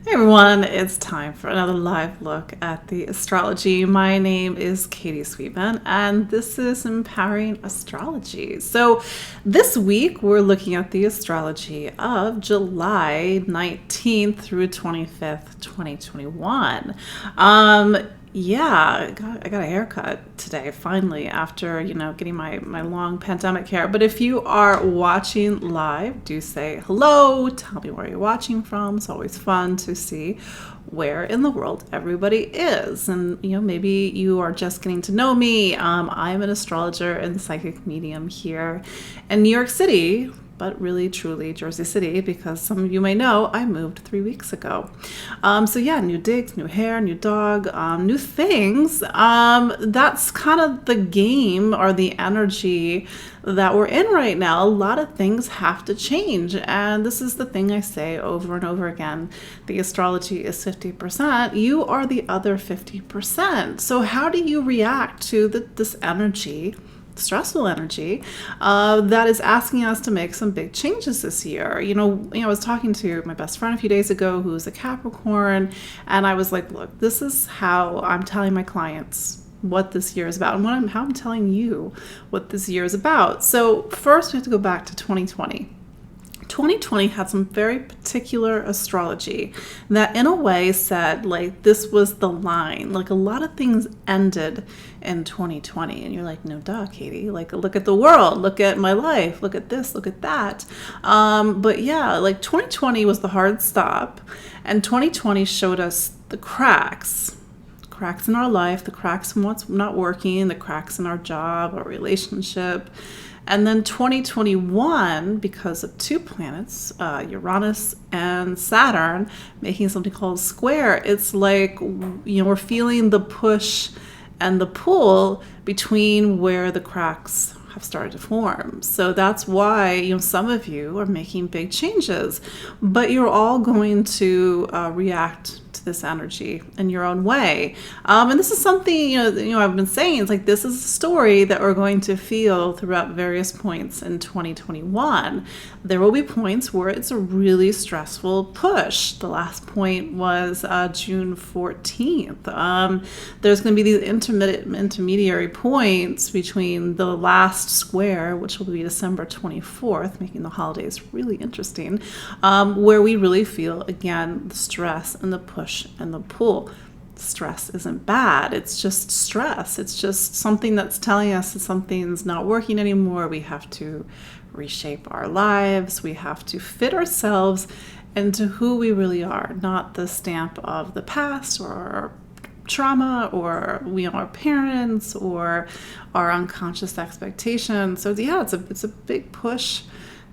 Hey everyone, it's time for another live look at the astrology. My name is Katie Sweetman, and this is Empowering Astrology. So this week we're looking at the astrology of July 19th through 25th, 2021. Yeah, I got a haircut today, finally, after, getting my long pandemic hair. But if you are watching live, do say hello, tell me where you're watching from. It's always fun to see where in the world everybody is. And, maybe you are just getting to know me. I'm an astrologer and psychic medium here in New York City, but really, truly Jersey City, because some of you may know I moved 3 weeks ago. So yeah, new digs, new hair, new dog, new things. That's kind of the game or the energy that we're in right now. A lot of things have to change. And this is the thing I say over and over again. The astrology is 50%. You are the other 50%. So how do you react to this energy, stressful energy, that is asking us to make some big changes this year? I was talking to my best friend a few days ago who's a Capricorn, and I was like, look, this is how I'm telling my clients what this year is about, and how I'm telling you what this year is about. So first we have to go back to 2020. 2020 had some very particular astrology that in a way said, like, this was the line. Like, a lot of things ended in 2020. And you're like, no duh, Katie. Like, look at the world. Look at my life. Look at this. Look at that. But yeah, like 2020 was the hard stop. And 2020 showed us the cracks in our life, the cracks in what's not working, the cracks in our job, our relationship. And then 2021, because of two planets, Uranus and Saturn, making something called square, it's like, we're feeling the push and the pull between where the cracks have started to form. So that's why, some of you are making big changes, but you're all going to react to this energy in your own way. And this is something, I've been saying, it's like, this is a story that we're going to feel throughout various points in 2021. There will be points where it's a really stressful push. The last point was June 14th. There's going to be these intermediary points between the last square, which will be December 24th, making the holidays really interesting, where we really feel, again, the stress and the push and the pull. Stress isn't bad. It's just stress. It's just something that's telling us that something's not working anymore. We have to reshape our lives. We have to fit ourselves into who we really are, not the stamp of the past or trauma or our parents or our unconscious expectations. So yeah, it's a big push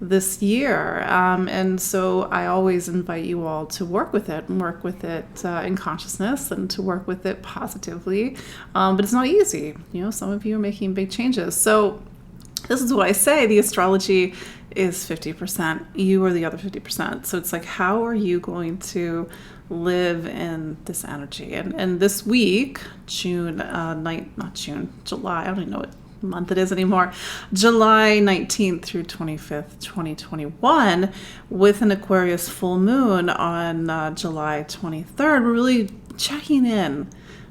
this year, and so I always invite you all to work with it in consciousness and to work with it positively, but it's not easy. Some of you are making big changes. So this is what I say, the astrology is 50%. You are the other 50%. So it's like, how are you going to live in this energy? And this week, July, I don't even know what month it is anymore, July 19th through 25th, 2021, with an Aquarius full moon on July 23rd, we're really checking in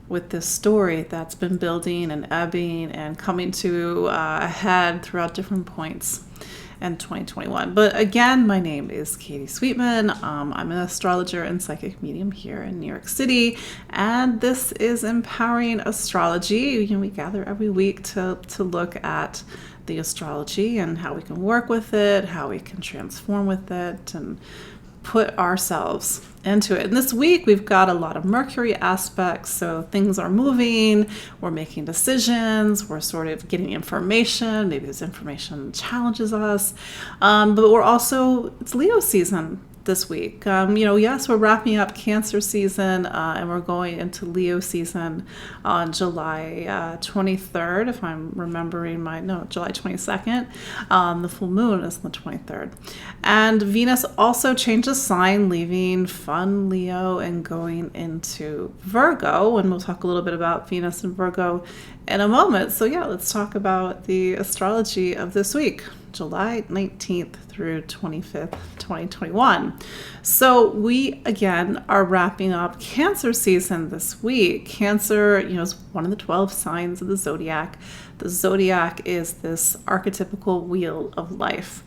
with this story that's been building and ebbing and coming to a head throughout different points in 2021. But again, my name is Katie Sweetman. I'm an astrologer and psychic medium here in New York City, and this is Empowering Astrology. We gather every week to look at the astrology and how we can work with it, how we can transform with it, and put ourselves into it. And this week we've got a lot of Mercury aspects, so things are moving, we're making decisions, we're sort of getting information, maybe this information challenges us, but we're also, it's Leo season this week. Yes, we're wrapping up Cancer season, and we're going into Leo season on July 23rd, if I'm remembering July 22nd. The full moon is on the 23rd. And Venus also changes sign, leaving fun Leo and going into Virgo, and we'll talk a little bit about Venus and Virgo in a moment. So yeah, let's talk about the astrology of this week, July 19th through 25th, 2021. So we, again, are wrapping up Cancer season this week. Cancer, is one of the 12 signs of the zodiac. The zodiac is this archetypical wheel of life.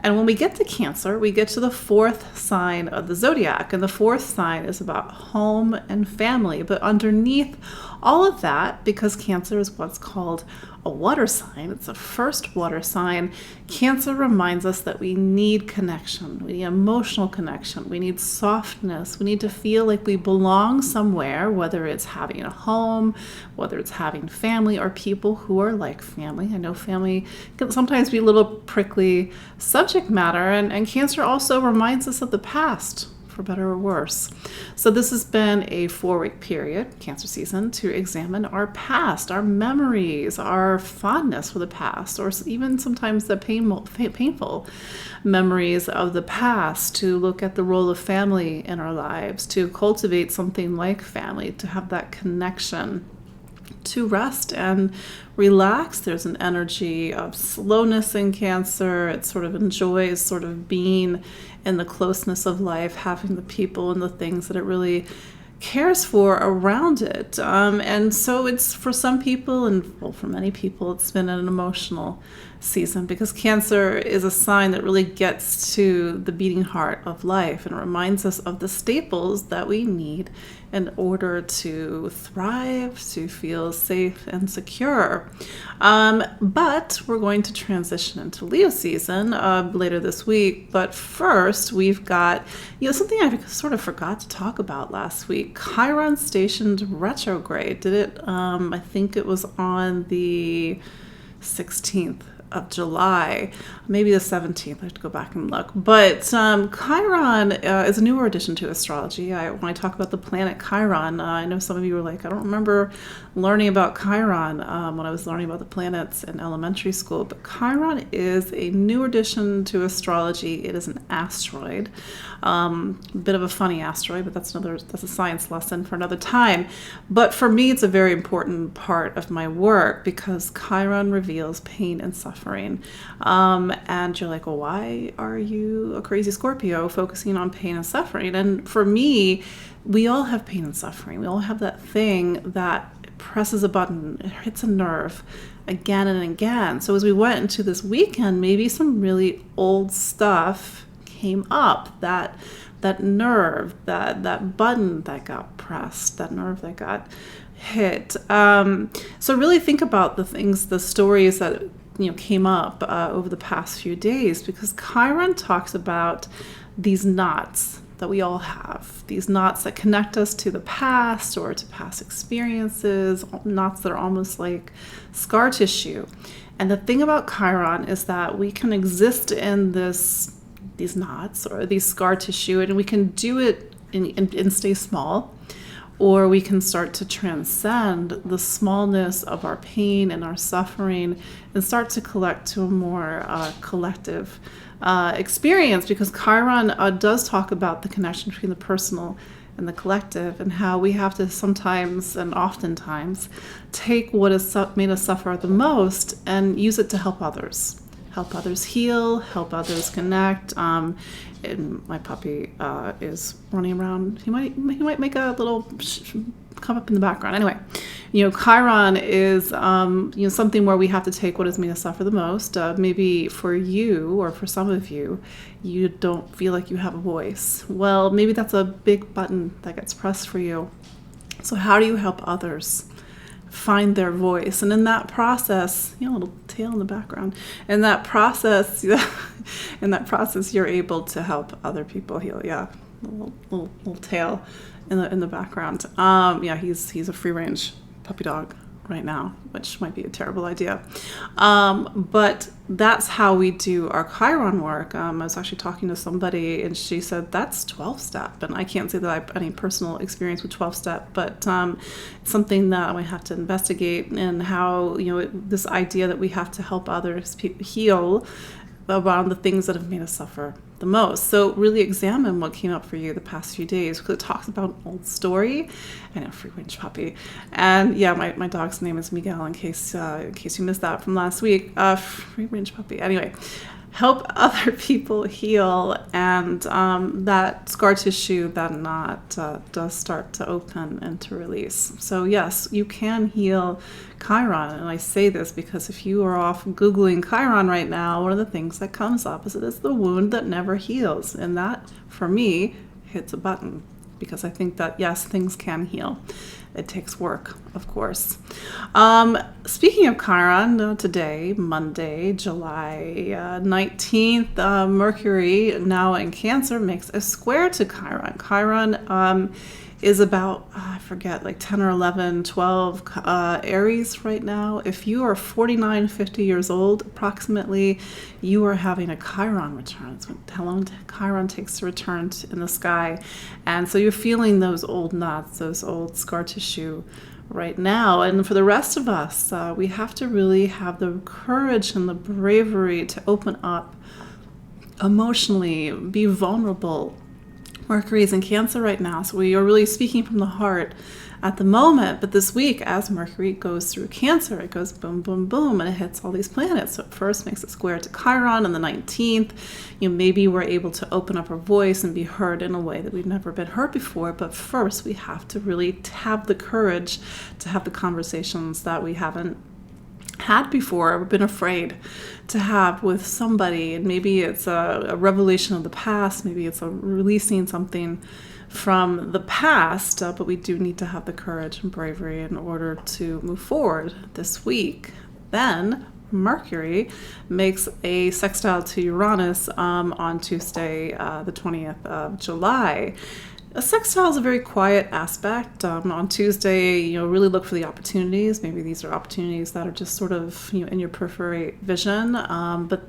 And when we get to Cancer, we get to the fourth sign of the zodiac. And the fourth sign is about home and family. But underneath all of that, because Cancer is what's called a water sign, it's a first water sign, Cancer reminds us that we need connection. We need emotional connection. We need softness. We need to feel like we belong somewhere, whether it's having a home, whether it's having family, or people who are like family. I know family can sometimes be a little prickly subject matter, and Cancer also reminds us of the past, for better or worse. So this has been a 4-week period, Cancer season, to examine our past, our memories, our fondness for the past, or even sometimes the painful memories of the past, to look at the role of family in our lives, to cultivate something like family, to have that connection, to rest and relax. There's an energy of slowness in Cancer. It sort of enjoys sort of being in the closeness of life, having the people and the things that it really cares for around it. And so it's, for some people, and well, for many people, it's been an emotional season, because Cancer is a sign that really gets to the beating heart of life and reminds us of the staples that we need in order to thrive, to feel safe and secure. But we're going to transition into Leo season later this week. But first, we've got something I sort of forgot to talk about last week. Chiron stationed retrograde. Did it? I think it was on the 16th of July, maybe the 17th. I have to go back and look. But Chiron is a newer addition to astrology. When I talk about the planet Chiron, I know some of you were like, I don't remember learning about Chiron when I was learning about the planets in elementary school. But Chiron is a new addition to astrology. It is an asteroid, bit of a funny asteroid, but that's a science lesson for another time. But for me, it's a very important part of my work, because Chiron reveals pain and suffering. And you're like, well, why are you a crazy Scorpio focusing on pain and suffering? And for me, we all have pain and suffering. We all have that thing that presses a button, it hits a nerve again and again. So as we went into this weekend, maybe some really old stuff came up, that nerve, that button that got pressed, that nerve that got hit. So really think about the stories that came up over the past few days, because Chiron talks about these knots that we all have, these knots that connect us to the past or to past experiences, knots that are almost like scar tissue. And the thing about Chiron is that we can exist in these knots or these scar tissue, and we can do it and stay small, or we can start to transcend the smallness of our pain and our suffering and start to collect to a more collective experience, because Chiron does talk about the connection between the personal and the collective, and how we have to sometimes and oftentimes take what has made us suffer the most and use it to help others heal, help others connect. And my puppy is running around. He might make a little come up in the background. Anyway, Chiron is something where we have to take what has made us suffer the most. Maybe for you, or for some of you, you don't feel like you have a voice. Well, maybe that's a big button that gets pressed for you. So how do you help others find their voice? And in that process, a little tail in the background. In that process, you're able to help other people heal. Yeah, little tail in the background. He's a free range puppy dog right now, which might be a terrible idea. But that's how we do our Chiron work. I was actually talking to somebody, and she said that's 12-step. And I can't say that I have any personal experience with 12-step, but it's something that we have to investigate, and how, this idea that we have to help others heal around the things that have made us suffer the most. So really examine what came up for you the past few days, because it talks about an old story. I know, free range puppy. And yeah, my dog's name is Miguel, in case you missed that from last week. Free range puppy. Anyway, help other people heal, and that scar tissue, that knot does start to open and to release. So yes, you can heal Chiron, and I say this because if you are off Googling Chiron right now, one of the things that comes up is it is the wound that never heals, and that, for me, hits a button, because I think that yes, things can heal. It takes work, of course. Speaking of Chiron, today, Monday, July 19th, Mercury, now in Cancer, makes a square to Chiron. Chiron is about, I forget, like 10 or 11, 12 Aries right now. If you are 49, 50 years old, approximately, you are having a Chiron return. It's how long Chiron takes to return in the sky. And so you're feeling those old knots, those old scar tissue right now. And for the rest of us, we have to really have the courage and the bravery to open up emotionally, be vulnerable. Mercury is in Cancer right now, so we are really speaking from the heart at the moment. But this week, as Mercury goes through Cancer, it goes boom, boom, boom, and it hits all these planets. So it first makes a square to Chiron on the 19th. Maybe we're able to open up our voice and be heard in a way that we've never been heard before. But first, we have to really have the courage to have the conversations that we haven't had before or been afraid to have with somebody. And maybe it's a revelation of the past, maybe it's a releasing something from the past, but we do need to have the courage and bravery in order to move forward this week. Then Mercury makes a sextile to Uranus on Tuesday, the 20th of July. A sextile is a very quiet aspect. On Tuesday, really look for the opportunities. Maybe these are opportunities that are just sort of in your periphery vision. But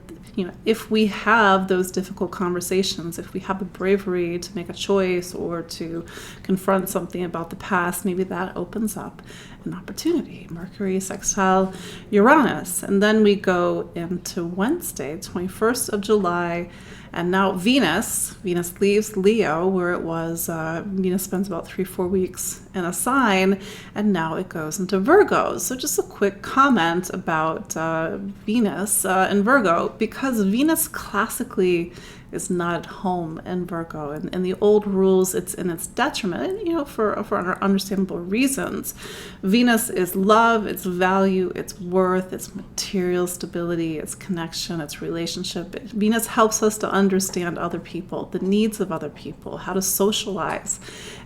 if we have those difficult conversations, if we have the bravery to make a choice or to confront something about the past, maybe that opens up an opportunity. Mercury sextile Uranus. And then we go into Wednesday, 21st of July. And now Venus leaves Leo, where it was, Venus spends about 3-4 weeks in a sign, and now it goes into Virgo. So just a quick comment about Venus and Virgo, because Venus classically is not at home in Virgo. And in the old rules, it's in its detriment, for understandable reasons. Venus is love, its value, its worth, its material stability, its connection, its relationship. Venus helps us to understand other people, the needs of other people, how to socialize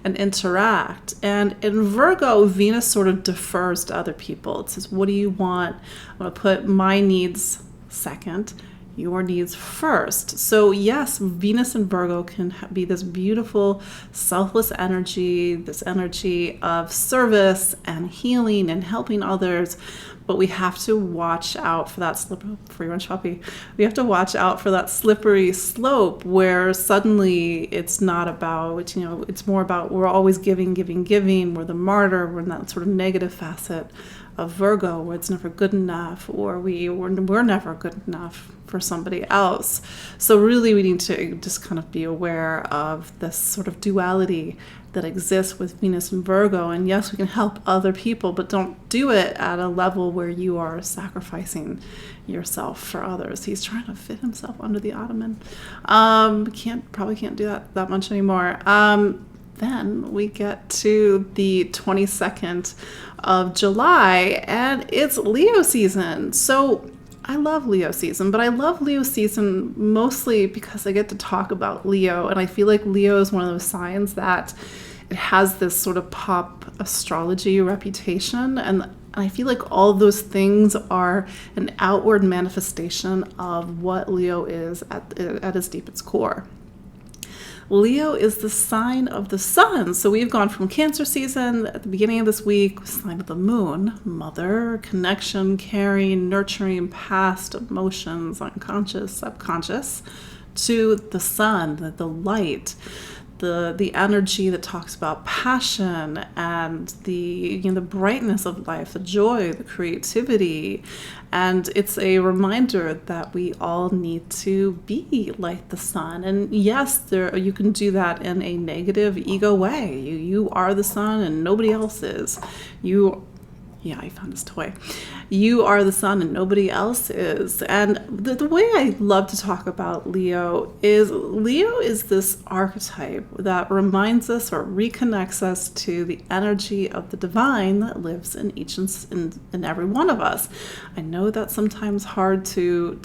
and interact. And in Virgo, Venus sort of defers to other people. It says, what do you want? I'm going to put my needs second, your needs first. So yes, Venus and Virgo can be this beautiful, selfless energy, this energy of service and healing and helping others. But we have to watch out for that We have to watch out for that slippery slope where suddenly it's not about, it's more about we're always giving. We're the martyr. We're in that sort of negative facet of Virgo where it's never good enough, or we're never good enough for somebody else. So really we need to just kind of be aware of this sort of duality that exists with Venus and Virgo. And yes, we can help other people, but don't do it at a level where you are sacrificing yourself for others. He's trying to fit himself under the ottoman. Probably can't do that much anymore. Then we get to the 22nd of July, and it's Leo season. So I love Leo season, but I love Leo season mostly because I get to talk about Leo, and I feel like Leo is one of those signs that it has this sort of pop astrology reputation, and I feel like all those things are an outward manifestation of what Leo is at its deepest core. Leo is the sign of the sun. So we've gone from Cancer season at the beginning of this week, sign of the moon, mother, connection, caring, nurturing, past emotions, unconscious, subconscious, to the sun, the light, the energy that talks about passion and the brightness of life, the joy, the creativity. And it's a reminder that we all need to be like the sun. And yes, you can do that in a negative ego way. You are the sun and nobody else is. You Yeah, I found his toy. You are the sun and nobody else is. And the way I love to talk about Leo is this archetype that reminds us or reconnects us to the energy of the divine that lives in each and every one of us. I know that's sometimes hard to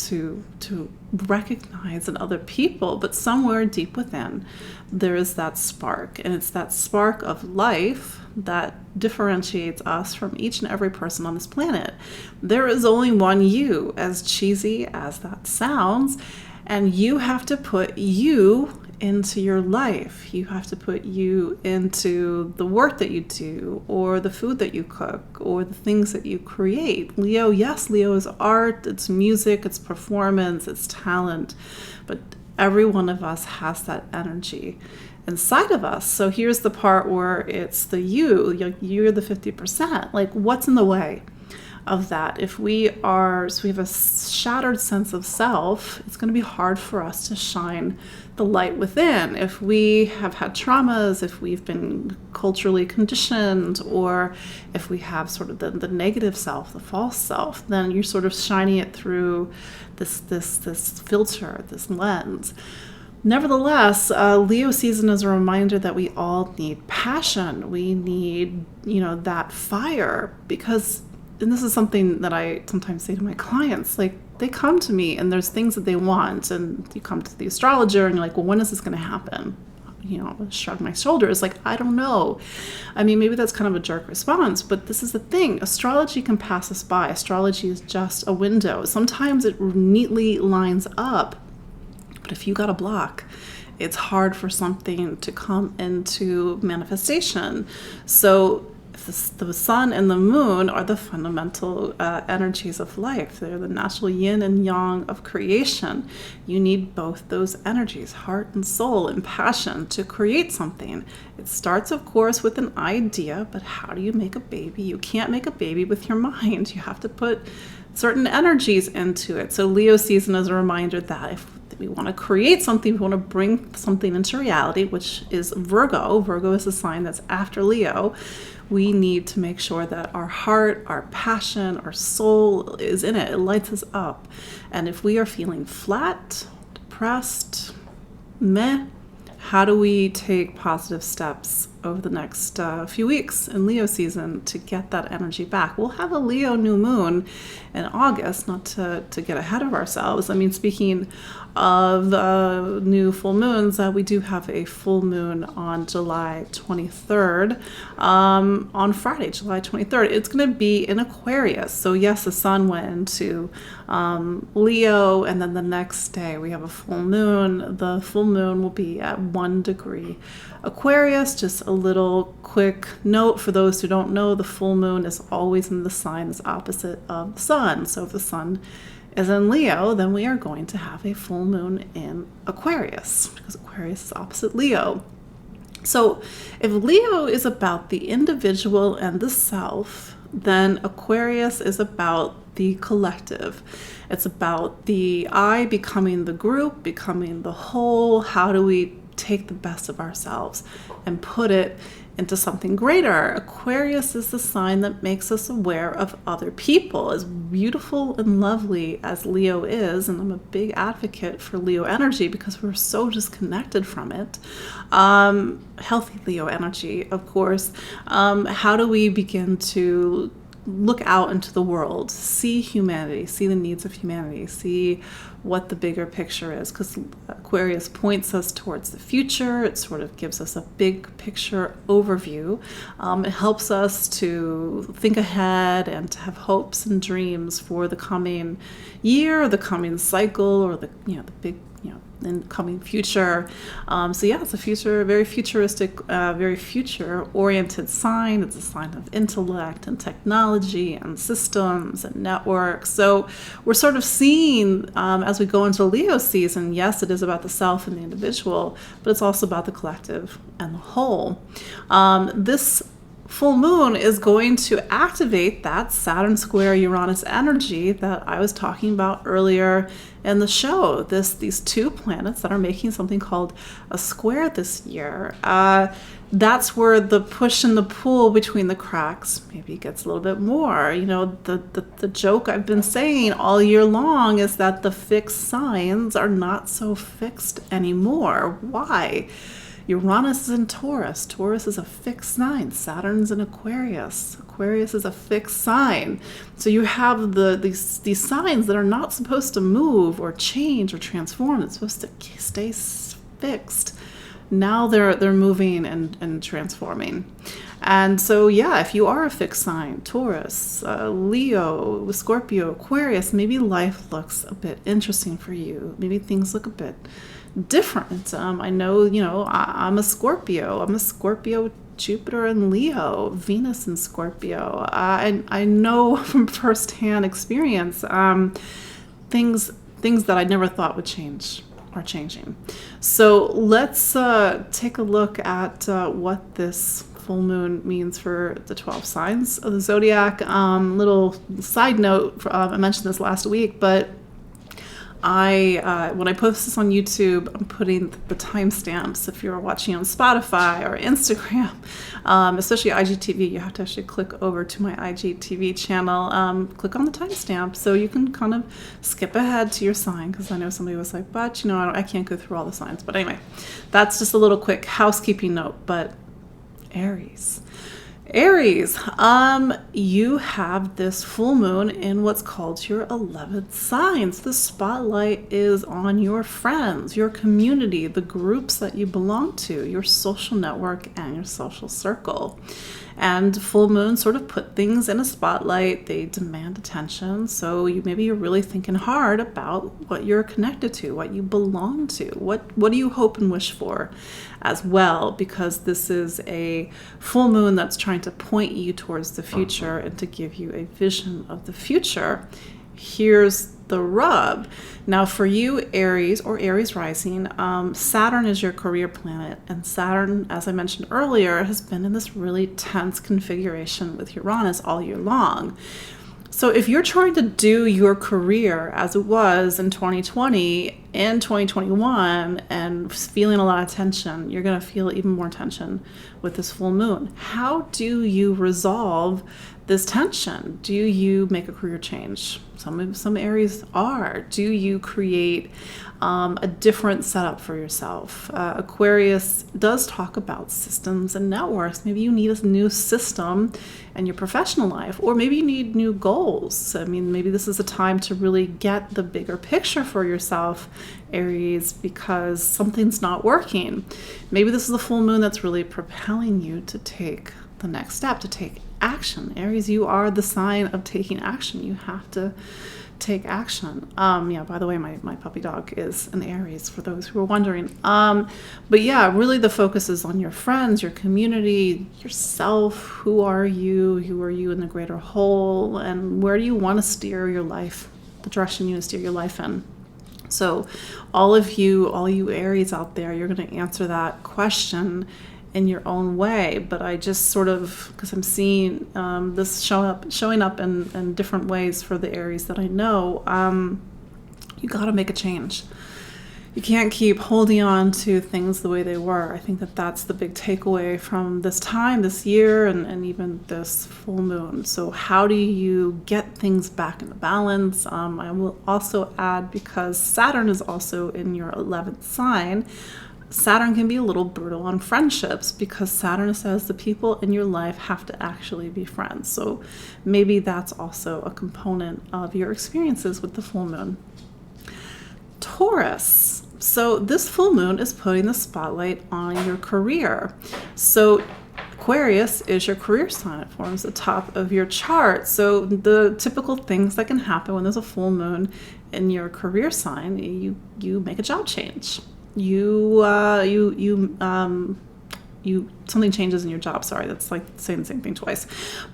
recognize in other people, but somewhere deep within there is that spark, and it's that spark of life that differentiates us from each and every person on this planet. There is only one you, as cheesy as that sounds, and you have to put you into your life. You have to put you into the work that you do, or the food that you cook, or the things that you create. Leo, yes, Leo is art, it's music, it's performance, it's talent, but every one of us has that energy inside of us. So here's the part where it's the you're the 50%. Like, what's in the way of that? If we have a shattered sense of self, it's going to be hard for us to shine the light within. If we have had traumas, if we've been culturally conditioned, or if we have sort of the negative self, the false self, then you're sort of shining it through this filter, this lens. Nevertheless, Leo season is a reminder that we all need passion. We need, that fire, because, and this is something that I sometimes say to my clients, like, they come to me and there's things that they want, and you come to the astrologer and you're like, well, when is this going to happen? I shrug my shoulders, like, I don't know. I mean, maybe that's kind of a jerk response, but this is the thing. Astrology can pass us by. Astrology is just a window. Sometimes it neatly lines up, but if you got a block, it's hard for something to come into manifestation. So the sun and the moon are the fundamental energies of life. They're the natural yin and yang of creation. You need both those energies, heart and soul and passion, to create something. It starts, of course, with an idea, but how do you make a baby? You can't make a baby with your mind. You have to put certain energies into it. So Leo season is a reminder that if we want to create something, we want to bring something into reality, which is Virgo. Virgo is a sign that's after Leo. We need to make sure that our heart, our passion, our soul is in it. It lights us up. And if we are feeling flat, depressed, meh, how do we take positive steps over the next few weeks in Leo season to get that energy back? We'll have a Leo new moon in August, not to get ahead of ourselves. I mean, speaking of new full moons, we do have a full moon on July 23rd, on Friday, July 23rd. It's going to be in Aquarius. So yes, the sun went into Leo, and then the next day we have a full moon. The full moon will be at 1 degree Aquarius. Just a little quick note for those who don't know, the full moon is always in the sign that's opposite of the sun. So if the sun is in Leo, then we are going to have a full moon in Aquarius, because Aquarius is opposite Leo. So if Leo is about the individual and the self, then Aquarius is about the collective. It's about the I becoming the group, becoming the whole. How do we take the best of ourselves and put it into something greater? Aquarius is the sign that makes us aware of other people. As beautiful and lovely as Leo is, and I'm a big advocate for Leo energy because we're so disconnected from it, healthy Leo energy, of course, how do we begin to look out into the world, see humanity, see the needs of humanity, see what the bigger picture is? Because Aquarius points us towards the future. It sort of gives us a big picture overview. It helps us to think ahead and to have hopes and dreams for the coming year, or the coming cycle, or the big in coming future. So yeah, it's a future, very futuristic, very future-oriented sign. It's a sign of intellect and technology and systems and networks. So we're sort of seeing, as we go into Leo season, yes, it is about the self and the individual, but it's also about the collective and the whole. This full moon is going to activate that Saturn square Uranus energy that I was talking about earlier in the show. These two planets that are making something called a square this year. That's where the push and the pull between the cracks maybe gets a little bit more. You know, the joke I've been saying all year long is that the fixed signs are not so fixed anymore. Why? Uranus is in Taurus. Taurus is a fixed sign. Saturn's in Aquarius. Aquarius is a fixed sign. So you have these signs that are not supposed to move or change or transform. It's supposed to stay fixed. Now they're moving and transforming. And so, yeah, if you are a fixed sign, Taurus, Leo, Scorpio, Aquarius, maybe life looks a bit interesting for you. Maybe things look a bit different. I know, I'm a Scorpio. I'm a Scorpio, Jupiter and Leo, Venus and Scorpio. And I know from firsthand experience, things that I never thought would change are changing. So let's take a look at what this full moon means for the 12 signs of the zodiac. Little side note, I mentioned this last week, but when I post this on YouTube, I'm putting the timestamps. If you're watching on Spotify or Instagram, especially IGTV, you have to actually click over to my IGTV channel, click on the timestamp so you can kind of skip ahead to your sign, because I know somebody was like, but I can't go through all the signs. But anyway, that's just a little quick housekeeping note. But Aries, you have this full moon in what's called your 11th signs. The spotlight is on your friends, your community, the groups that you belong to, your social network and your social circle. And full moons sort of put things in a spotlight. They demand attention. So maybe you're really thinking hard about what you're connected to, what you belong to. What do you hope and wish for as well? Because this is a full moon that's trying to point you towards the future and to give you a vision of the future. Here's the rub. Now for you, Aries or Aries rising, Saturn is your career planet, and Saturn, as I mentioned earlier, has been in this really tense configuration with Uranus all year long. So if you're trying to do your career as it was in 2020 and 2021 and feeling a lot of tension, you're going to feel even more tension with this full moon. How do you resolve this tension? Do you make a career change? Some Aries are. Do you create a different setup for yourself? Aquarius does talk about systems and networks. Maybe you need a new system in your professional life, or maybe you need new goals. I mean, maybe this is a time to really get the bigger picture for yourself, Aries, because something's not working. Maybe this is a full moon that's really propelling you to take the next step, to take action. Aries, you are the sign of taking action. You have to take action. By the way, my puppy dog is an Aries, for those who are wondering. But yeah, really the focus is on your friends, your community, yourself. Who are you? Who are you in the greater whole? And where do you want to steer your life? The direction you want to steer your life in. So all you Aries out there, you're going to answer that question in your own way. But I just sort of, because I'm seeing this showing up in different ways for the Aries that I know, you got to make a change. You can't keep holding on to things the way they were. I think that's the big takeaway from this time, this year, and even this full moon. So how do you get things back into balance? I will also add, because Saturn is also in your 11th sign, Saturn can be a little brutal on friendships, because Saturn says the people in your life have to actually be friends. So maybe that's also a component of your experiences with the full moon. Taurus. So this full moon is putting the spotlight on your career. So Aquarius is your career sign. It forms the top of your chart. So the typical things that can happen when there's a full moon in your career sign, you make a job change. You something changes in your job. Sorry, that's like saying the same thing twice.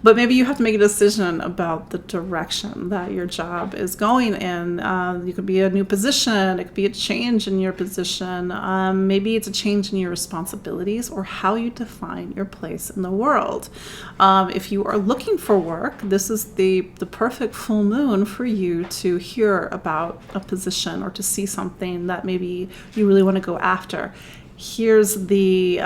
But maybe you have to make a decision about the direction that your job is going in. You could be a new position. It could be a change in your position. Maybe it's a change in your responsibilities or how you define your place in the world. If you are looking for work, this is the perfect full moon for you to hear about a position or to see something that maybe you really want to go after. Here's the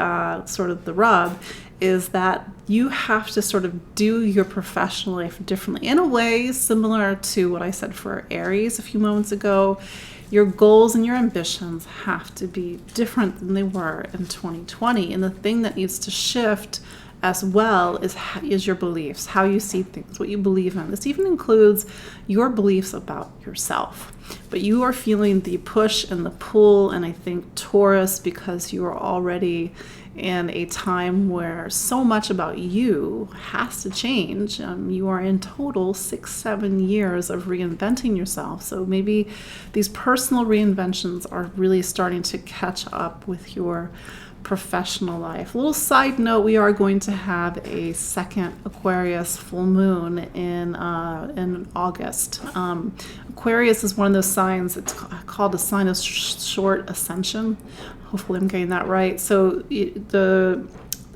sort of the rub, is that you have to sort of do your professional life differently in a way similar to what I said for Aries a few moments ago. Your goals and your ambitions have to be different than they were in 2020. And the thing that needs to shift as well is your beliefs, how you see things, what you believe in. This even includes your beliefs about yourself. But you are feeling the push and the pull, and I think Taurus, because you are already in a time where so much about you has to change. You are in total 6-7 years of reinventing yourself. So maybe these personal reinventions are really starting to catch up with your professional life. A little side note, we are going to have a second Aquarius full moon in August. Aquarius is one of those signs, it's called a sign of short ascension. Hopefully I'm getting that right. So the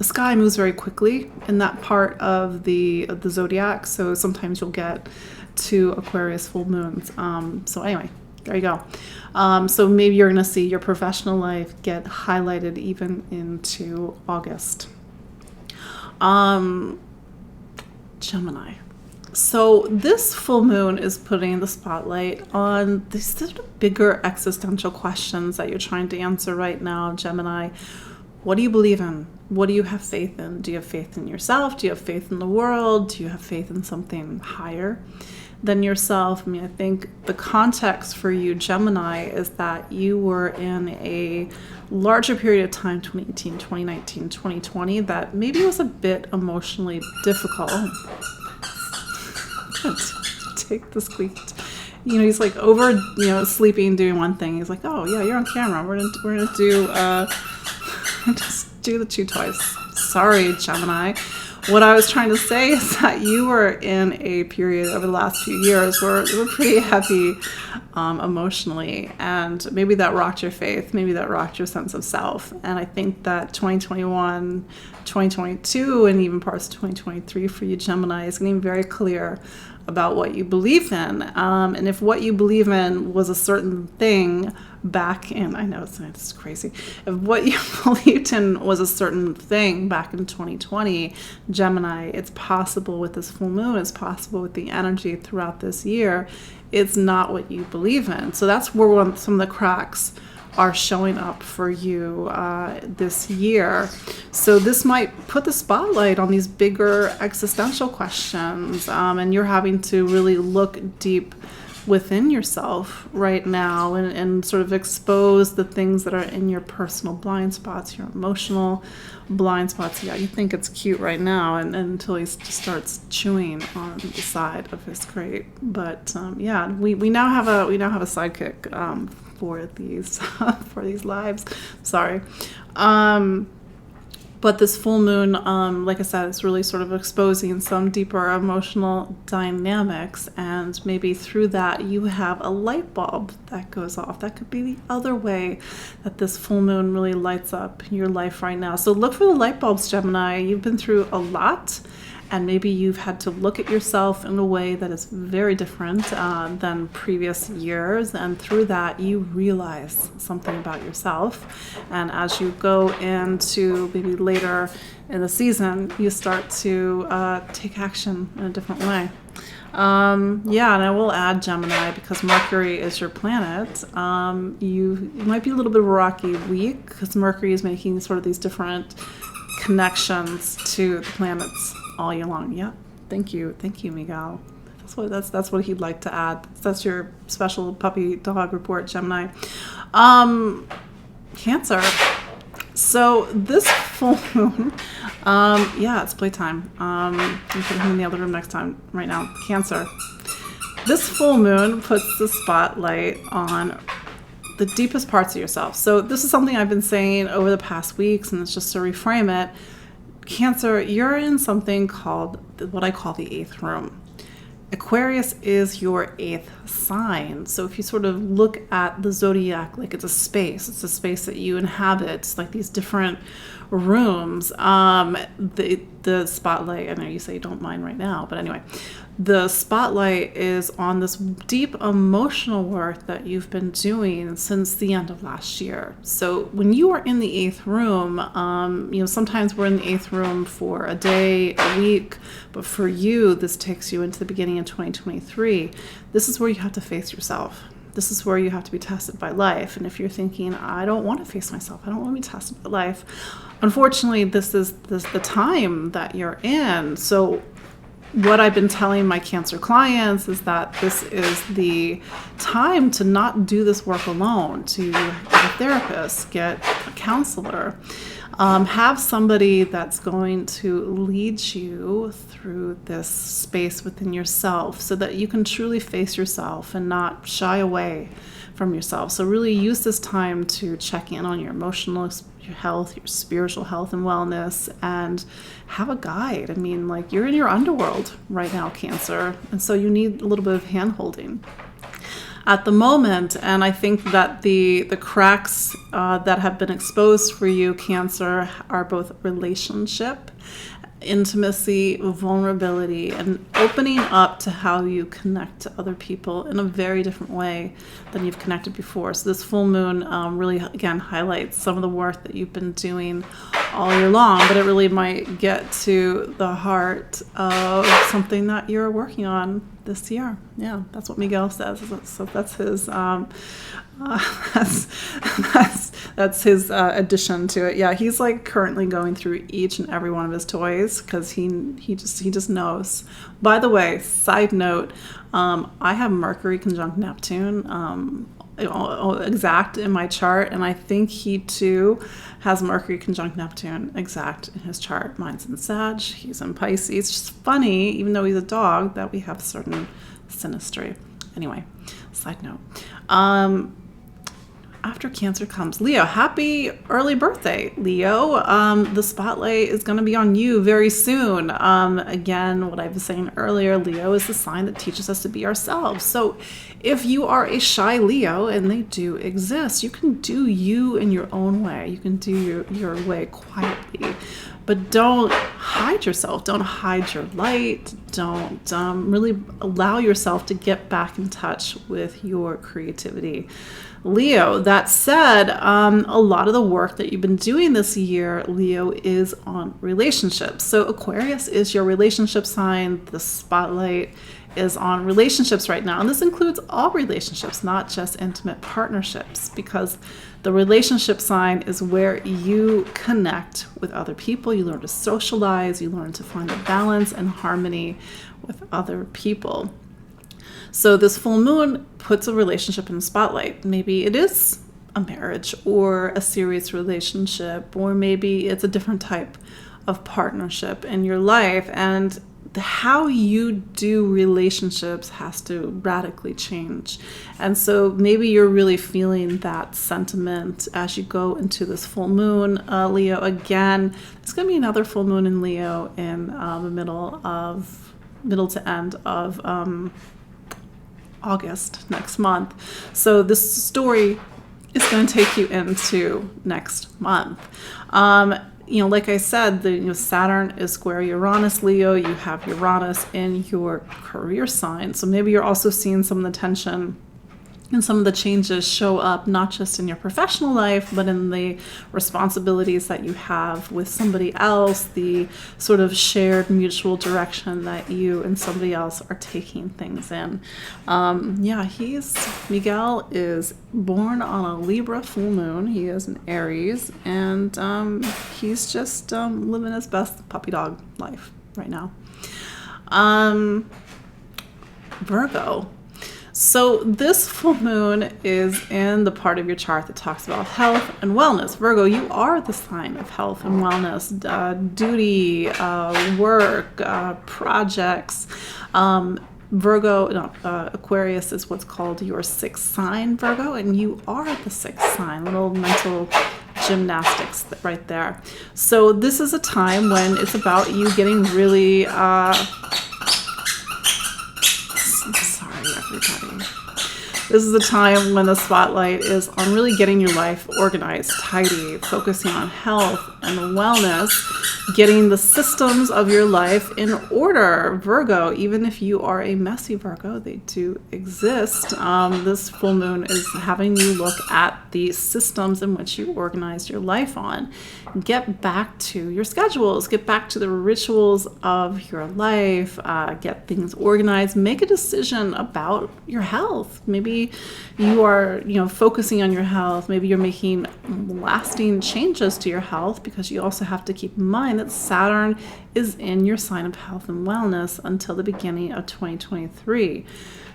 sky moves very quickly in that part of the zodiac. So sometimes you'll get 2 Aquarius full moons. So anyway, there you go. So maybe you're going to see your professional life get highlighted even into August. Gemini. So this full moon is putting the spotlight on these sort of bigger existential questions that you're trying to answer right now, Gemini. What do you believe in? What do you have faith in? Do you have faith in yourself? Do you have faith in the world? Do you have faith in something higher than yourself? I mean, I think the context for you, Gemini, is that you were in a larger period of time, 2018, 2019, 2020, that maybe was a bit emotionally difficult. Take the squeak. You know, he's like over, sleeping, doing one thing. He's like, oh yeah, you're on camera. We're gonna do just do the 2 toys. Sorry, Gemini. What I was trying to say is that you were in a period over the last few years where you were pretty heavy emotionally, and maybe that rocked your faith, maybe that rocked your sense of self. And I think that 2021, 2022, and even parts of 2023 for you, Gemini, is getting very clear about what you believe in. And if what you believe in was a certain thing back in, I know it's crazy, if what you believed in was a certain thing back in 2020, Gemini, it's possible with this full moon, it's possible with the energy throughout this year, it's not what you believe in. So that's where some of the cracks are showing up for you this year. So this might put the spotlight on these bigger existential questions, and you're having to really look deep within yourself right now and sort of expose the things that are in your personal blind spots, your emotional blind spots. Yeah, you think it's cute right now, and until he just starts chewing on the side of his crate. But yeah, we now have a sidekick for these lives. Sorry. But this full moon, like I said, it's really sort of exposing some deeper emotional dynamics, and maybe through that you have a light bulb that goes off. That could be the other way that this full moon really lights up your life right now. So look for the light bulbs, Gemini. You've been through a lot, and maybe you've had to look at yourself in a way that is very different than previous years. And through that, you realize something about yourself. And as you go into maybe later in the season, you start to take action in a different way. Yeah, and I will add, Gemini, because Mercury is your planet, you might be a little bit of a rocky week because Mercury is making sort of these different connections to the planets all year long. Yeah, thank you, Miguel. That's what he'd like to add. That's your special puppy dog report, Gemini. Cancer. So this full moon, yeah, it's playtime. You put him in the other room next time. Right now, Cancer. This full moon puts the spotlight on the deepest parts of yourself. So this is something I've been saying over the past weeks, and it's just to reframe it. Cancer, you're in something called what I call the 8th room. Aquarius is your 8th sign. So if you sort of look at the zodiac like it's a space that you inhabit. It's like these different rooms. The spotlight, I know you say you don't mind right now, but anyway, the spotlight is on this deep emotional work that you've been doing since the end of last year. So when you are in the 8th room, sometimes we're in the 8th room for a day, a week, but for you, this takes you into the beginning of 2023. This is where you have to face yourself. This is where you have to be tested by life. And if you're thinking, I don't want to face myself, I don't want to be tested by life, unfortunately, this is the time that you're in. So what I've been telling my Cancer clients is that this is the time to not do this work alone, to get a therapist, get a counselor, have somebody that's going to lead you through this space within yourself so that you can truly face yourself and not shy away from yourself. So really use this time to check in on your emotional health, your spiritual health and wellness, and have a guide. I mean, like, you're in your underworld right now, Cancer, and so you need a little bit of hand-holding at the moment. And I think that the cracks that have been exposed for you, Cancer, are both relationship, intimacy, vulnerability, and opening up to how you connect to other people in a very different way than you've connected before. So this full moon really, again, highlights some of the work that you've been doing all year long, but it really might get to the heart of something that you're working on this year. Yeah, that's what Miguel says. So that's his that's his addition to it. Yeah, he's like currently going through each and every one of his toys because he just knows. By the way, side note, I have Mercury conjunct Neptune exact in my chart, and I think he too has Mercury conjunct Neptune exact in his chart. Mine's in Sag, he's in Pisces. It's just funny, even though he's a dog, that we have certain synastry. Anyway, side note. After Cancer comes Leo. Happy early birthday, Leo. The spotlight is going to be on you very soon. Again, what I was saying earlier, Leo is the sign that teaches us to be ourselves. So if you are a shy Leo, and they do exist, you can do you in your own way. You can do your way quietly. But don't hide yourself. Don't hide your light. Don't really allow yourself to get back in touch with your creativity. Leo, that said, a lot of the work that you've been doing this year, Leo, is on relationships. So Aquarius is your relationship sign. The spotlight is on relationships right now. And this includes all relationships, not just intimate partnerships, because the relationship sign is where you connect with other people. You learn to socialize. You learn to find a balance and harmony with other people. So this full moon puts a relationship in the spotlight. Maybe it is a marriage or a serious relationship, or maybe it's a different type of partnership in your life. And how you do relationships has to radically change. And so maybe you're really feeling that sentiment as you go into this full moon, Leo. Again, there's going to be another full moon in Leo in the middle to end of August next month. So this story is going to take you into next month. Like I said, Saturn is square Uranus, Leo. You have Uranus in your career sign. So maybe you're also seeing some of the tension and some of the changes show up not just in your professional life, but in the responsibilities that you have with somebody else, the sort of shared mutual direction that you and somebody else are taking things in. Miguel is born on a Libra full moon. He is an Aries, and he's just living his best puppy dog life right now. Virgo. So this full moon is in the part of your chart that talks about health and wellness. Virgo, you are the sign of health and wellness, duty, work, projects. Aquarius is what's called your sixth sign, Virgo, and you are the sixth sign. Little mental gymnastics right there. So this is a time when it's about you getting really, sorry everybody. This is a time when the spotlight is on really getting your life organized, tidy, focusing on health and wellness, getting the systems of your life in order. Virgo, even if you are a messy Virgo, they do exist. This full moon is having you look at the systems in which you organize your life on. Get back to your schedules, get back to the rituals of your life, get things organized, make a decision about your health. Maybe you are, focusing on your health. Maybe you're making lasting changes to your health, because you also have to keep in mind that Saturn is in your sign of health and wellness until the beginning of 2023.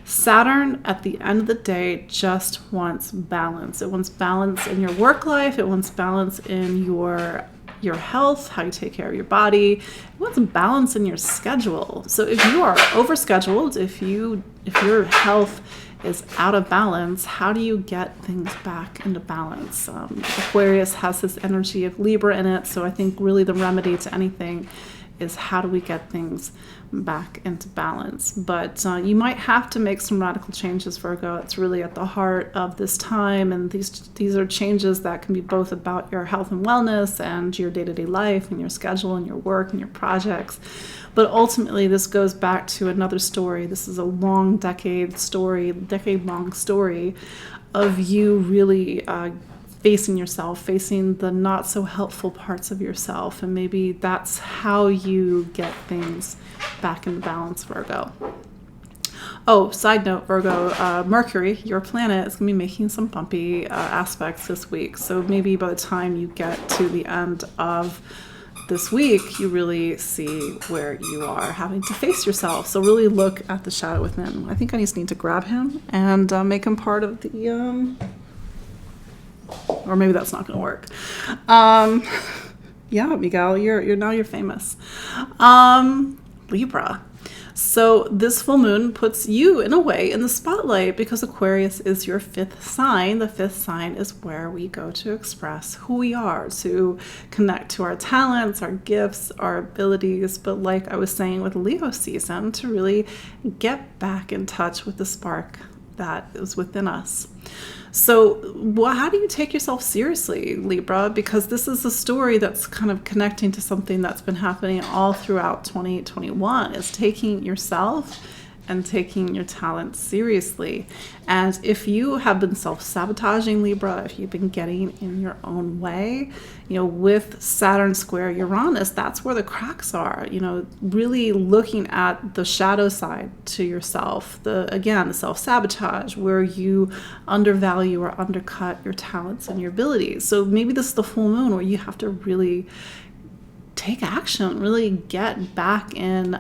Saturn, at the end of the day, just wants balance. It wants balance in your work life. It wants balance in your health, how you take care of your body. It wants balance in your schedule. So if you are overscheduled, if your health is out of balance, how do you get things back into balance? Aquarius has this energy of Libra in it, so I think really the remedy to anything is how do we get things back into balance. But you might have to make some radical changes, Virgo. It's really at the heart of this time, and these are changes that can be both about your health and wellness and your day-to-day life and your schedule and your work and your projects. But ultimately, this goes back to another story. This is a long decade-long story of you really facing yourself, facing the not so helpful parts of yourself. And maybe that's how you get things back in balance, Virgo. Oh, side note, Virgo, Mercury, your planet, is going to be making some bumpy aspects this week. So maybe by the time you get to the end of this week, you really see where you are having to face yourself. So really look at the shadow within. I think I just need to grab him and make him part of the... or maybe that's not going to work. Yeah, Miguel, you're famous. Libra. So this full moon puts you in a way in the spotlight, because Aquarius is your fifth sign. The fifth sign is where we go to express who we are, to connect to our talents, our gifts, our abilities. But like I was saying with Leo season, to really get back in touch with the spark that is within us. So how do you take yourself seriously, Libra? Because this is a story that's kind of connecting to something that's been happening all throughout 2021, is taking yourself and taking your talent seriously. And if you have been self-sabotaging, Libra, if you've been getting in your own way, with Saturn square Uranus, that's where the cracks are, really looking at the shadow side to yourself, the self-sabotage, where you undervalue or undercut your talents and your abilities. So maybe this is the full moon where you have to really take action, really get back in,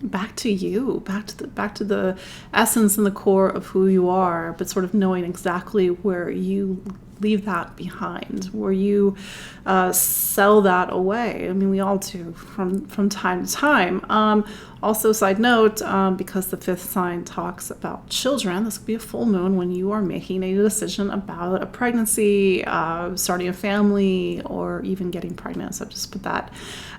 back to you, back to the essence and the core of who you are, but sort of knowing exactly where you leave that behind, where you sell that away. I mean, we all do from time to time. Also, side note, because the fifth sign talks about children, this could be a full moon when you are making a decision about a pregnancy, starting a family, or even getting pregnant. So just put that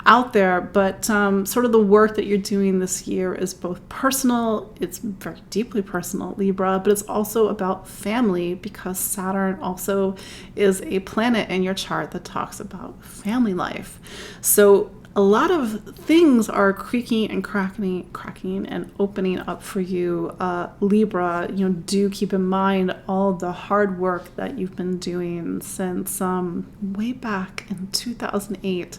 out there. But sort of the work that you're doing this year is both personal, it's very deeply personal, Libra, but it's also about family, because Saturn also is a planet in your chart that talks about family life. So a lot of things are creaking and cracking and opening up for you, Libra. Do keep in mind all the hard work that you've been doing since way back in 2008,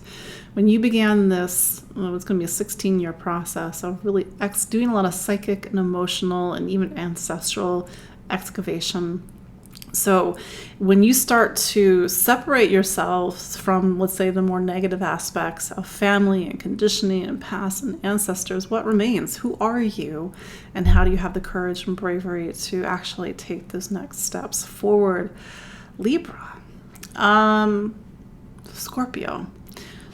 when you began this. It's going to be a 16-year process of really doing a lot of psychic and emotional and even ancestral excavation. So when you start to separate yourselves from, let's say, the more negative aspects of family and conditioning and past and ancestors, what remains? Who are you? And how do you have the courage and bravery to actually take those next steps forward? Libra. Scorpio.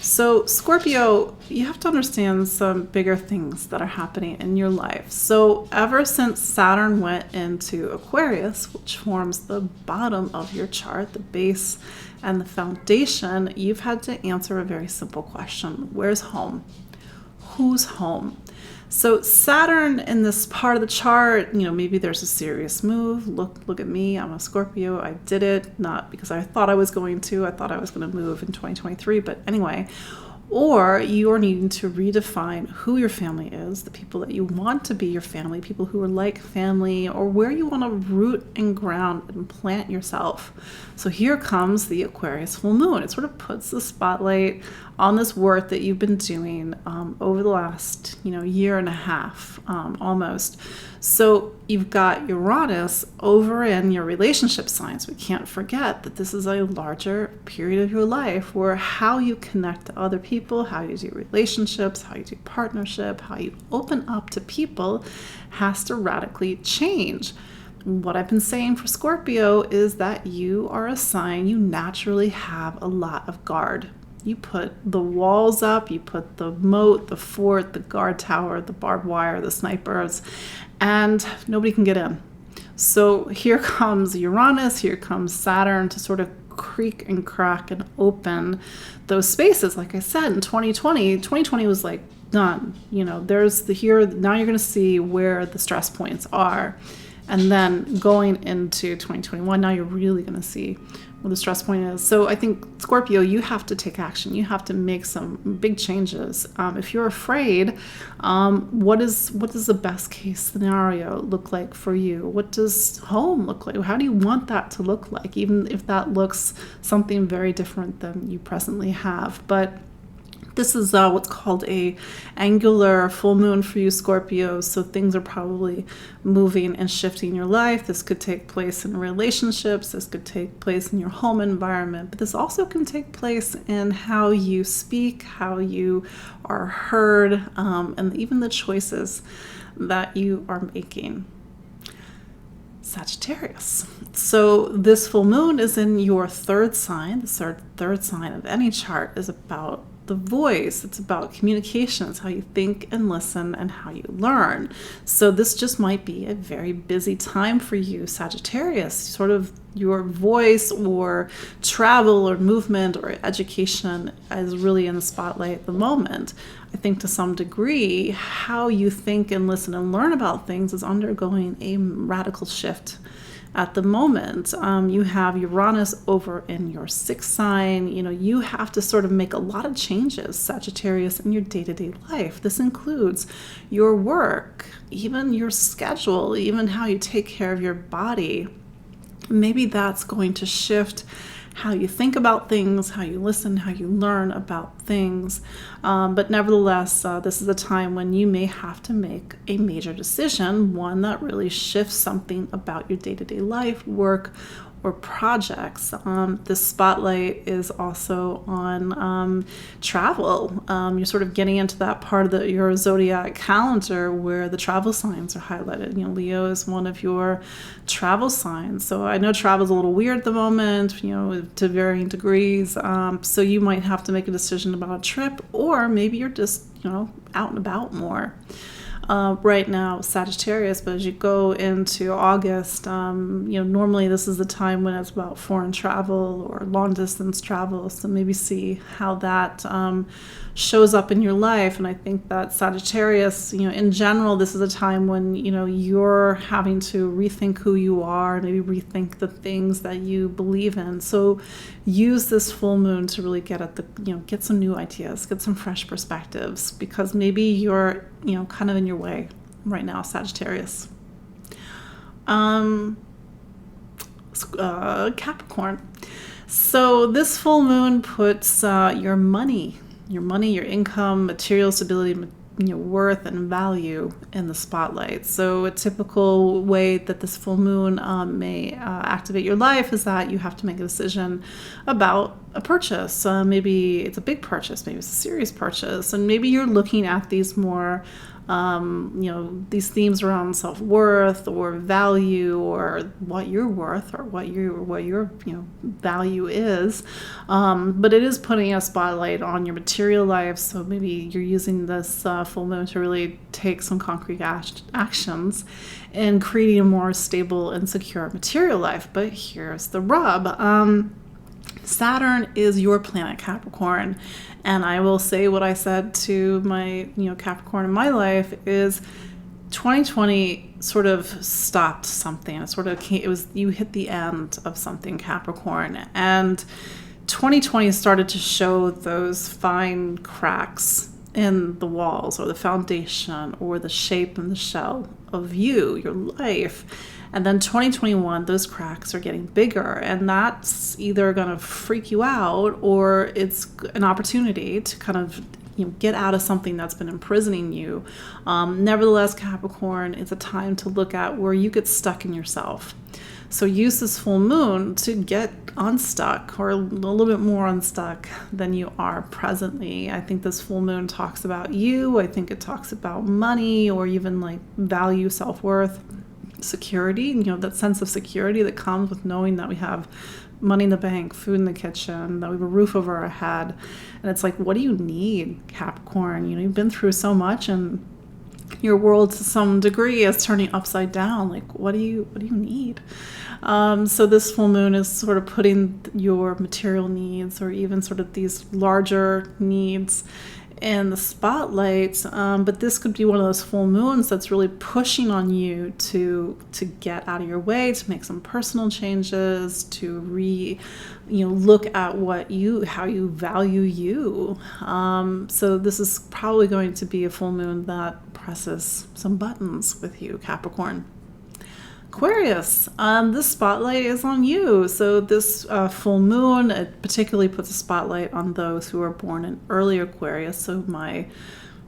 So Scorpio, you have to understand some bigger things that are happening in your life. So ever since Saturn went into Aquarius, which forms the bottom of your chart, the base and the foundation, you've had to answer a very simple question. Where's home? Who's home? So Saturn in this part of the chart, maybe there's a serious move. Look at me. I'm a Scorpio. I did it, not because I thought I was going to. I thought I was going to move in 2023. But anyway, or you're needing to redefine who your family is, the people that you want to be your family, people who are like family, or where you want to root and ground and plant yourself. So here comes the Aquarius full moon. It sort of puts the spotlight on this work that you've been doing over the last, year and a half, almost. So you've got Uranus over in your relationship signs. We can't forget that this is a larger period of your life where how you connect to other people, how you do relationships, how you do partnership, how you open up to people has to radically change. What I've been saying for Scorpio is that you are a sign you naturally have a lot of guard. You put the walls up, you put the moat, the fort, the guard tower, the barbed wire, the snipers, and nobody can get in. So here comes Uranus, here comes Saturn to sort of creak and crack and open those spaces. Like I said, in 2020 was like done. There's now you're going to see where the stress points are. And then going into 2021, now you're really going to see where the stress point is. So I think, Scorpio, you have to take action. You have to make some big changes. If you're afraid, what does the best case scenario look like for you? What does home look like? How do you want that to look like, even if that looks something very different than you presently have? But this is what's called a angular full moon for you, Scorpio. So things are probably moving and shifting in your life. This could take place in relationships. This could take place in your home environment. But this also can take place in how you speak, how you are heard, and even the choices that you are making. Sagittarius. So this full moon is in your third sign. The third sign of any chart is about the voice. It's about communication. It's how you think and listen and how you learn. So this just might be a very busy time for you, Sagittarius. Sort of your voice or travel or movement or education is really in the spotlight at the moment. I think to some degree, how you think and listen and learn about things is undergoing a radical shift. At the moment, you have Uranus over in your sixth sign. You have to sort of make a lot of changes, Sagittarius, in your day-to-day life. This includes your work, even your schedule, even how you take care of your body. Maybe that's going to shift how you think about things, how you listen, how you learn about things. But nevertheless, this is a time when you may have to make a major decision, one that really shifts something about your day-to-day life, work, or projects. The spotlight is also on travel. You're sort of getting into that part of your zodiac calendar where the travel signs are highlighted. Leo is one of your travel signs. So I know travel is a little weird at the moment, to varying degrees. So you might have to make a decision about a trip, or maybe you're just, out and about more. Right now, Sagittarius, but as you go into August, normally this is the time when it's about foreign travel or long distance travel. So maybe see how that shows up in your life. And I think that Sagittarius, in general, this is a time when, you're having to rethink who you are, maybe rethink the things that you believe in. So use this full moon to really get at get some new ideas, get some fresh perspectives, because maybe you're, kind of in your way right now, Sagittarius. Capricorn. So this full moon puts your money, your income, material stability, worth and value in the spotlight. So a typical way that this full moon may activate your life is that you have to make a decision about a purchase. Maybe it's a big purchase, maybe it's a serious purchase, and maybe you're looking at these more These themes around self-worth or value or what you're worth or what your value is. But it is putting a spotlight on your material life. So maybe you're using this full moon to really take some concrete actions in creating a more stable and secure material life. But here's the rub. Saturn is your planet, Capricorn. And I will say what I said to my, Capricorn in my life is 2020 sort of stopped something. You hit the end of something, Capricorn. And 2020 started to show those fine cracks in the walls or the foundation or the shape and the shell of your life. And then 2021, those cracks are getting bigger, and that's either going to freak you out or it's an opportunity to kind of get out of something that's been imprisoning you. Nevertheless, Capricorn, it's a time to look at where you get stuck in yourself. So use this full moon to get unstuck or a little bit more unstuck than you are presently. I think this full moon talks about you. I think it talks about money or even like value, self-worth, security, that sense of security that comes with knowing that we have money in the bank, food in the kitchen, that we have a roof over our head. And it's like, what do you need, Capricorn? You've been through so much and your world to some degree is turning upside down. Like, what do you need? So this full moon is sort of putting your material needs or even sort of these larger needs in the spotlight, but this could be one of those full moons that's really pushing on you to get out of your way, to make some personal changes, to look at how you value you. So this is probably going to be a full moon that presses some buttons with you, Capricorn. Aquarius, this spotlight is on you. So this full moon, it particularly puts a spotlight on those who are born in early Aquarius. So my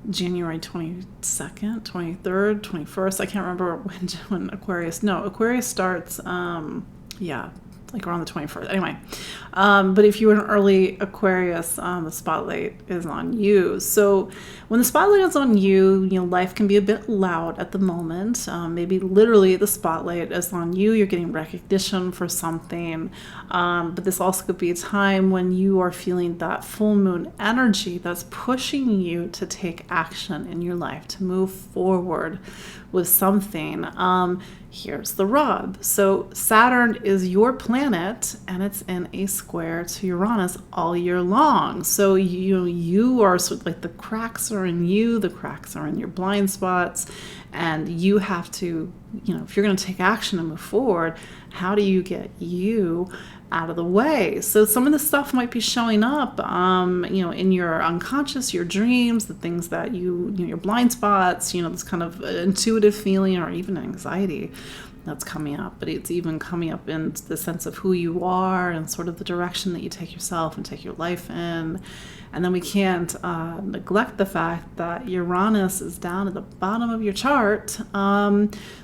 January 22nd, 23rd, 21st, I can't remember when Aquarius starts, like around the 21st. Anyway, but if you're an early Aquarius, the spotlight is on you. So when the spotlight is on you, life can be a bit loud at the moment. Maybe literally the spotlight is on you. You're getting recognition for something. But this also could be a time when you are feeling that full moon energy that's pushing you to take action in your life, to move forward with something. Here's the rub. So Saturn is your planet and it's in a square to Uranus all year long. So you are sort of like the cracks are in you, the cracks are in your blind spots, and you have to, if you're going to take action and move forward, how do you get you out of the way? So some of the stuff might be showing up, in your unconscious, your dreams, the things that your blind spots, this kind of intuitive feeling or even anxiety that's coming up. But it's even coming up in the sense of who you are and sort of the direction that you take yourself and take your life in. And then we can't neglect the fact that Uranus is down at the bottom of your chart.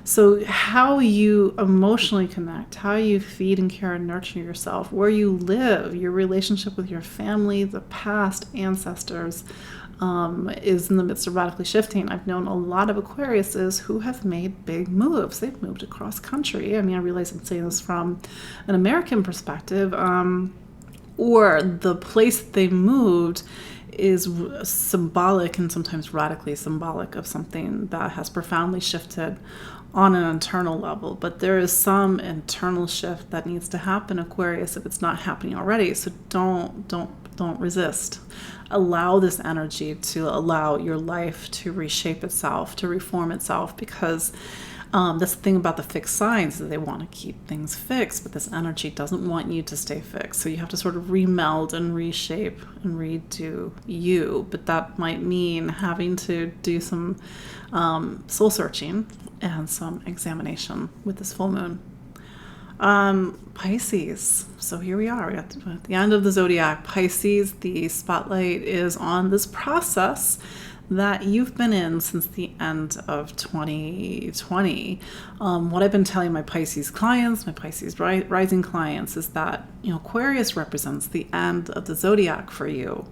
So how you emotionally connect, how you feed and care and nurture yourself, where you live, your relationship with your family, the past, ancestors, is in the midst of radically shifting. I've known a lot of Aquariuses who have made big moves. They've moved across country. I mean, I realize I'm saying this from an American perspective, or the place that they moved is symbolic and sometimes radically symbolic of something that has profoundly shifted on an internal level. But there is some internal shift that needs to happen, Aquarius, if it's not happening already. So don't resist. Allow this energy to allow your life to reshape itself, to reform itself, because that's the thing about the fixed signs, that they want to keep things fixed, but this energy doesn't want you to stay fixed. So you have to sort of remeld and reshape and redo you. But that might mean having to do some soul searching and some examination with this full moon. Pisces. So here we are. We're at the end of the zodiac. Pisces, the spotlight is on this process that you've been in since the end of 2020. What I've been telling my Pisces clients, my Pisces rising clients, is that, Aquarius represents the end of the zodiac for you.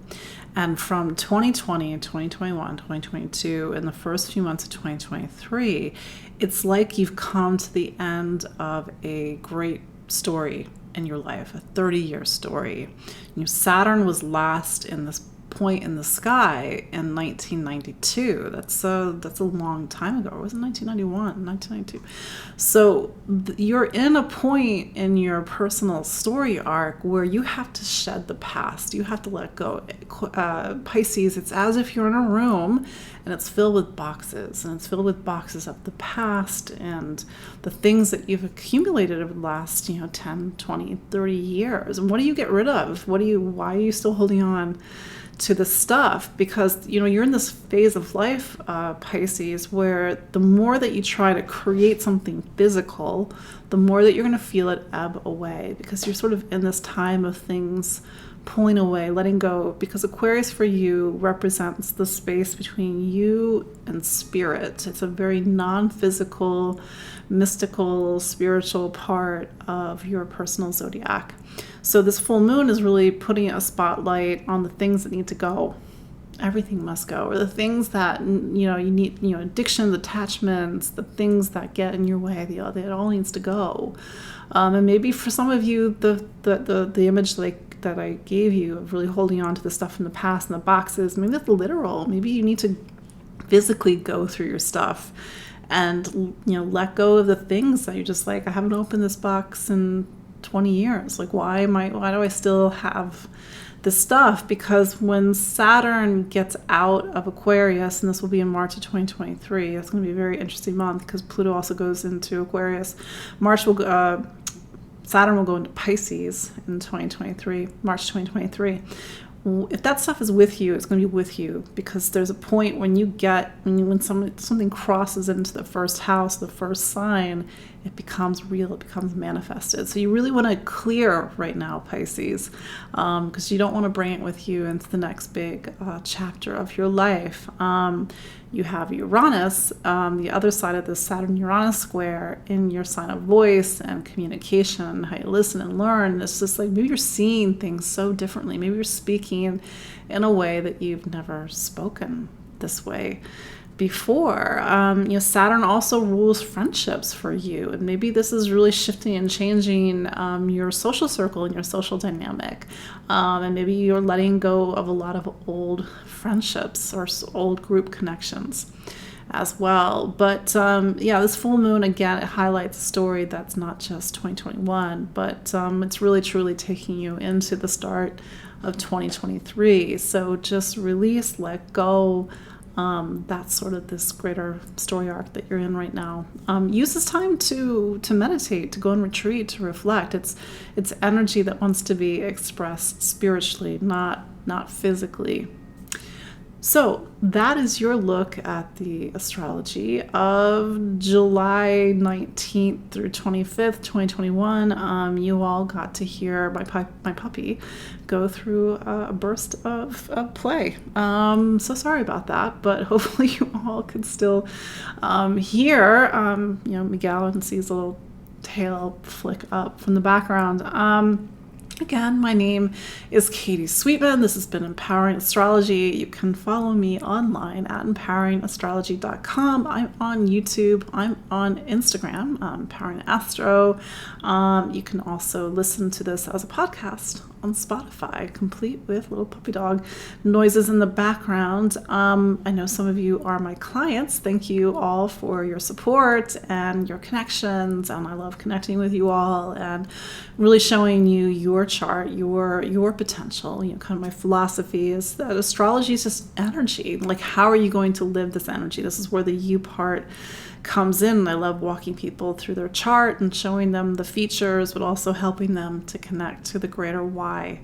And from 2020, 2021, 2022, and the first few months of 2023, it's like you've come to the end of a great story in your life, a 30-year story. Saturn was last in this point in the sky in 1992. That's a long time ago. It was in 1991, 1992. So you're in a point in your personal story arc where you have to shed the past. You have to let go. Pisces, it's as if you're in a room and it's filled with boxes, and it's filled with boxes of the past and the things that you've accumulated over the last, 10, 20, 30 years. And what do you get rid of? Why are you still holding on to the stuff? Because you're in this phase of life, Pisces, where the more that you try to create something physical, the more that you're going to feel it ebb away, because you're sort of in this time of things pulling away, letting go, because Aquarius for you represents the space between you and spirit. It's a very non-physical, mystical, spiritual part of your personal zodiac. So this full moon is really putting a spotlight on the things that need to go. Everything must go, or the things that you need, addictions, attachments, the things that get in your way. It all needs to go. And maybe for some of you, the image that I gave you of really holding on to the stuff from the past and the boxes, maybe that's literal. Maybe you need to physically go through your stuff and let go of the things that you're just like, I haven't opened this box in 20 years. Like, why do I still have this stuff? Because when Saturn gets out of Aquarius, and this will be in March of 2023, it's going to be a very interesting month because Pluto also goes into Aquarius. Saturn will go into Pisces in 2023, March 2023. If that stuff is with you, it's going to be with you, because there's a point when something crosses into the first house, the first sign, it becomes real, it becomes manifested. So you really want to clear right now, Pisces, because you don't want to bring it with you into the next big chapter of your life. You have Uranus, the other side of the Saturn-Uranus square, in your sign of voice and communication, how you listen and learn. It's just like maybe you're seeing things so differently. Maybe you're speaking in a way that you've never spoken this way before. Saturn also rules friendships for you, and maybe this is really shifting and changing your social circle and your social dynamic, and maybe you're letting go of a lot of old friendships or old group connections as well. But this full moon, again, it highlights a story that's not just 2021, but it's really truly taking you into the start of 2023. So just release, let go. That's sort of this greater story arc that you're in right now. Use this time to meditate, to go and retreat, to reflect. It's energy that wants to be expressed spiritually, not physically. So that is your look at the astrology of July 19th through 25th, 2021. You all got to hear my puppy go through a burst of play. So sorry about that, but hopefully you all could still hear, Miguel, and sees a little tail flick up from the background. Again, my name is Katie Sweetman. This has been Empowering Astrology. You can follow me online at empoweringastrology.com. I'm on YouTube. I'm on Instagram, Empowering Astro. You can also listen to this as a podcast on Spotify, complete with little puppy dog noises in the background. I know some of you are my clients. Thank you all for your support and your connections, and I love connecting with you all and really showing you your chart, your potential. Kind of my philosophy is that astrology is just energy. Like, how are you going to live this energy? This is where the you part comes in. I love walking people through their chart and showing them the features, but also helping them to connect to the greater why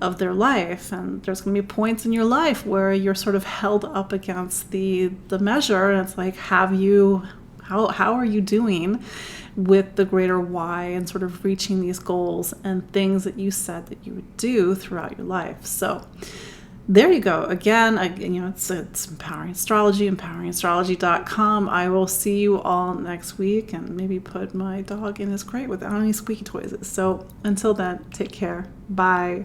of their life. And there's going to be points in your life where you're sort of held up against the measure, and it's like, how are you doing with the greater why and sort of reaching these goals and things that you said that you would do throughout your life? So there you go. Again, it's Empowering Astrology, empoweringastrology.com. I will see you all next week and maybe put my dog in his crate without any squeaky toys. So until then, take care. Bye.